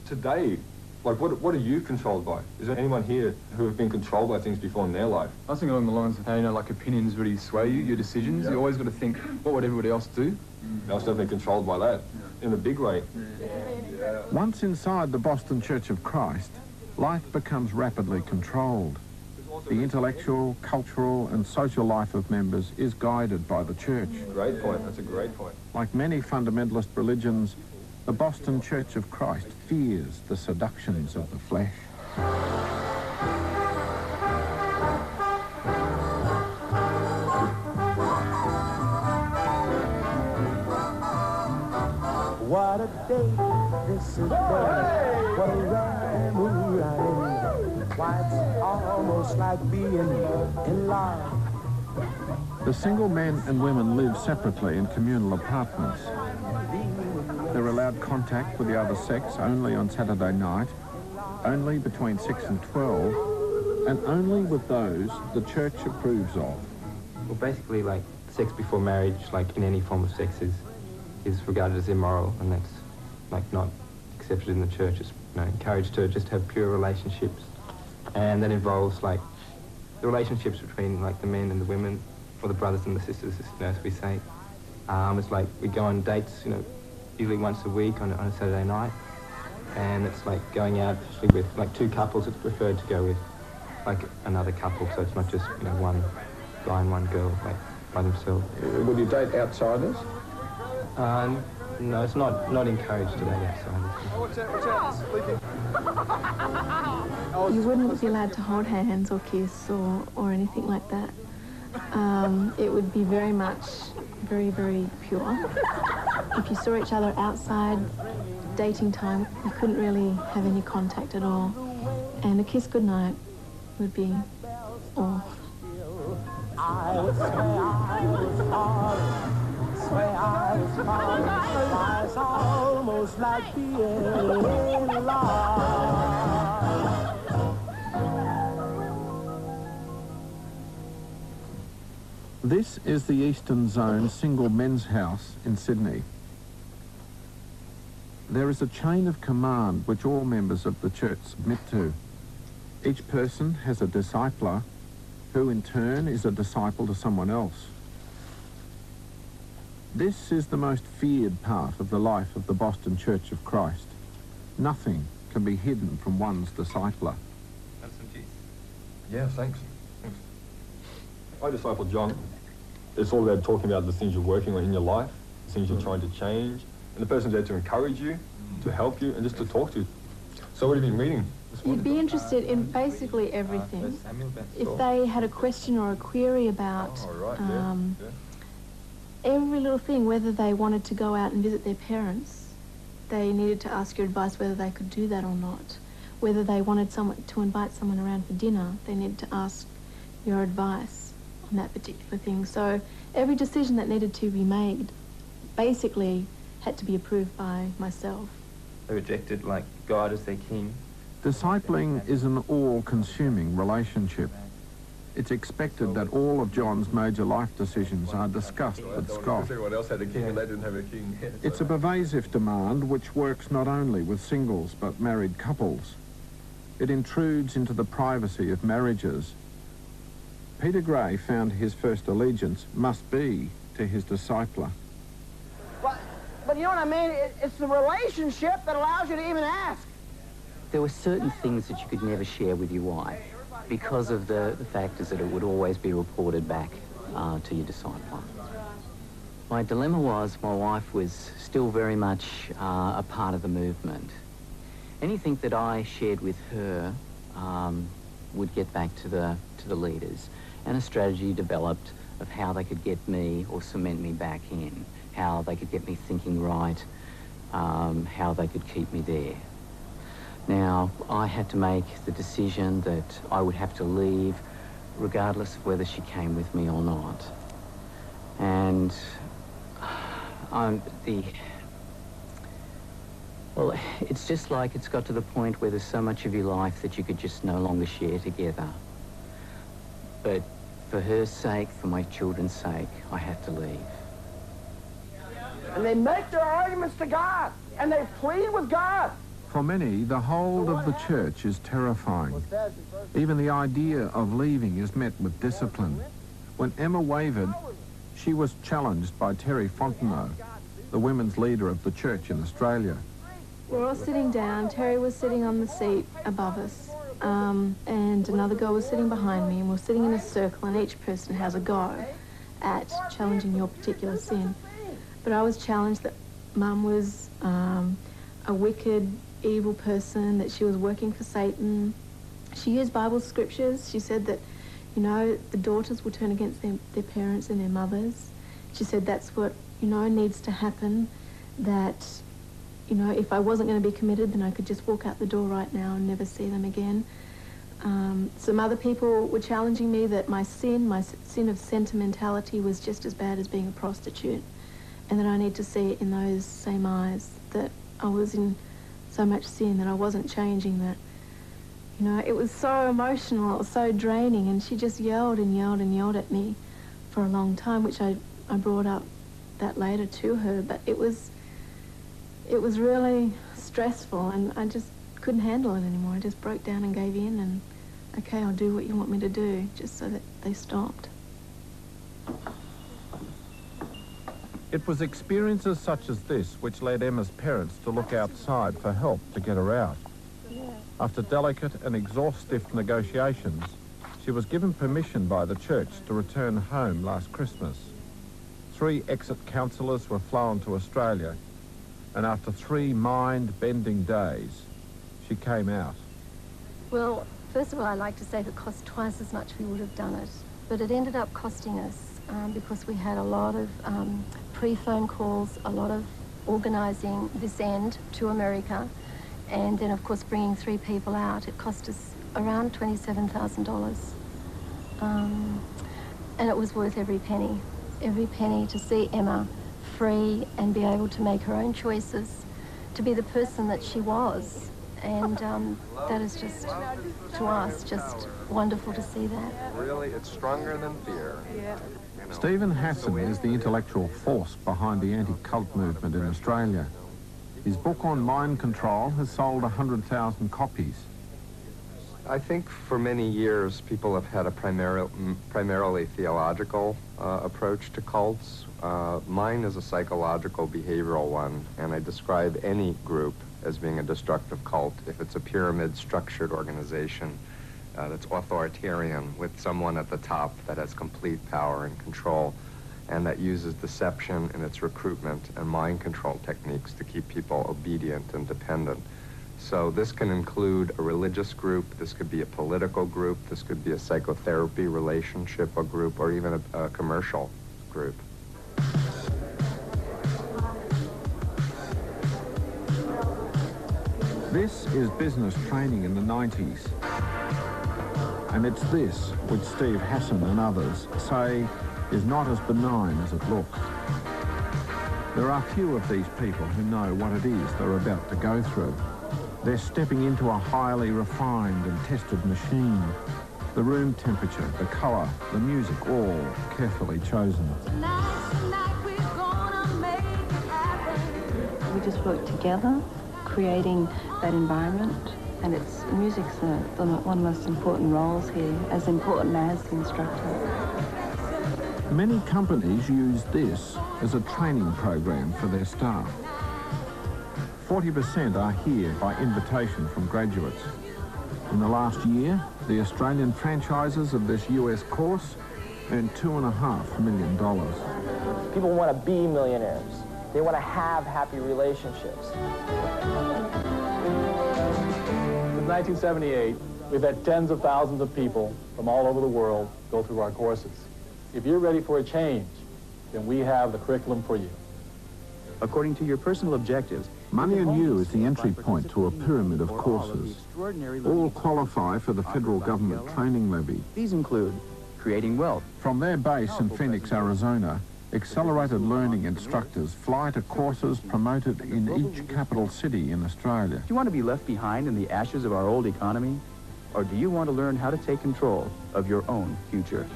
today, like, what are you controlled by? Is there anyone here who have been controlled by things before in their life? I was thinking along the lines of how, you know, like opinions really sway you, your decisions. Yep. You always got to think, what would everybody else do? I was definitely controlled by that, in a big way. Once inside the Boston Church of Christ, life becomes rapidly controlled. The intellectual, cultural and social life of members is guided by the church. Great point, that's a great point. Like many fundamentalist religions, the Boston Church of Christ fears the seductions of the flesh. What a day, this is the day. What a rhyme, why it's almost like being in love. The single men and women live separately in communal apartments. They're allowed contact with the other sex only on Saturday night, only between 6 and 12, and only with those the church approves of. Well, basically, like, sex before marriage, like in any form of sex, is regarded as immoral, and that's, like, not accepted in the church. It's, you know, encouraged to just have pure relationships, and that involves, like, the relationships between, like, the men and the women, or the brothers and the sisters, you know, as we say. It's like we go on dates, you know, usually once a week on a Saturday night, and it's like going out with, like, two couples. It's preferred to go with, like, another couple, so it's not just, you know, one guy and one girl, like, by themselves. Would you date outsiders? No, it's not encouraged to date outsiders. You wouldn't be allowed to hold hands or kiss or anything like that. It would be very much, very, very pure. If you saw each other outside dating time, you couldn't really have any contact at all. And a kiss goodnight would be all. I would swear I was hard, swear I was hard. It's almost like being in love. This is the Eastern Zone single men's house in Sydney. There is a chain of command which all members of the church submit to. Each person has a discipler, who in turn is a disciple to someone else. This is the most feared part of the life of the Boston Church of Christ. Nothing can be hidden from one's discipler. Yeah, thanks. I disciple John. It's all about talking about the things you're working on in your life, the things you're trying to change, and the person's there to encourage you, to help you, and just to talk to you. So what have you been reading? You'd be interested in basically everything. If they had a question or a query about every little thing, whether they wanted to go out and visit their parents, they needed to ask your advice whether they could do that or not. Whether they wanted someone to invite someone around for dinner, they needed to ask your advice on that particular thing. So every decision that needed to be made basically had to be approved by myself. They rejected, like, God as their king. Discipling is an all-consuming relationship. It's expected that all of John's major life decisions are discussed with Scott. Everyone else had a king and they didn't have a king. It's a pervasive demand which works not only with singles but married couples. It intrudes into the privacy of marriages. Peter Gray found his first allegiance must be to his discipler. But you know what I mean? It's the relationship that allows you to even ask. There were certain things that you could never share with your wife because of the fact is that it would always be reported back to your discipler. My dilemma was my wife was still very much a part of the movement. Anything that I shared with her would get back to the leaders, and a strategy developed of how they could get me or cement me back in, how they could get me thinking right, how they could keep me there. Now, I had to make the decision that I would have to leave regardless of whether she came with me or not. And well, it's just like it's got to the point where there's so much of your life that you could just no longer share together. But for her sake, for my children's sake, I had to leave. And they make their arguments to God, and they plead with God. For many, the hold of the church is terrifying. Even the idea of leaving is met with discipline. When Emma wavered, she was challenged by Terry Fontenot, the women's leader of the church in Australia. We're all sitting down. Terry was sitting on the seat above us, and another girl was sitting behind me, and we're sitting in a circle, and each person has a go at challenging your particular sin. But I was challenged that Mum was a wicked, evil person, that she was working for Satan. She used Bible scriptures. She said that, you know, the daughters will turn against their parents and their mothers. She said that's what, you know, needs to happen, that, you know, if I wasn't going to be committed, then I could just walk out the door right now and never see them again. Some other people were challenging me that my sin of sentimentality was just as bad as being a prostitute, and that I need to see it in those same eyes, that I was in so much sin, that I wasn't changing, that, you know, it was so emotional, it was so draining, and she just yelled and yelled and yelled at me for a long time, which I brought up that later to her, but it was really stressful, and I just couldn't handle it anymore. I just broke down and gave in, and okay, I'll do what you want me to do, just so that they stopped. It was experiences such as this which led Emma's parents to look outside for help to get her out. After delicate and exhaustive negotiations, she was given permission by the church to return home last Christmas. 3 exit counsellors were flown to Australia, and after 3 mind-bending days, she came out. Well, first of all, I'd like to say if it cost twice as much, we would have done it. But it ended up costing us because we had a lot of pre-phone calls, a lot of organising this end to America, and then, of course, bringing 3 people out. It cost us around $27,000. And it was worth every penny to see Emma free and be able to make her own choices, to be the person that she was. And that is just, to us, just wonderful to see that. Really, it's stronger than fear. Yeah. Stephen Hassan is the intellectual force behind the anti-cult movement in Australia. His book on mind control has sold 100,000 copies. I think for many years people have had a primarily theological approach to cults. Mine is a psychological, behavioral one, and I describe any group as being a destructive cult if it's a pyramid-structured organization that's authoritarian with someone at the top that has complete power and control, and that uses deception in its recruitment and mind control techniques to keep people obedient and dependent. So this can include a religious group, this could be a political group, this could be a psychotherapy relationship or group, or even a commercial group. This is business training in the 90s. And it's this which Steve Hassan and others say is not as benign as it looks. There are few of these people who know what it is they're about to go through. They're stepping into a highly refined and tested machine. The room temperature, the colour, the music, all carefully chosen. We just work together, creating that environment, and music's one of the most important roles here, as important as the instructor. Many companies use this as a training program for their staff. 40% are here by invitation from graduates. In the last year, the Australian franchises of this US course earned $2.5 million. People want to be millionaires. They want to have happy relationships. Since 1978, we've had tens of thousands of people from all over the world go through our courses. If you're ready for a change, then we have the curriculum for you. According to your personal objectives, Money and You is the entry point to a pyramid of courses. All qualify for the federal government training levy. These include creating wealth. From their base in Phoenix, Arizona, accelerated learning instructors fly to courses promoted in each capital city in Australia. Do you want to be left behind in the ashes of our old economy? Or do you want to learn how to take control of your own future?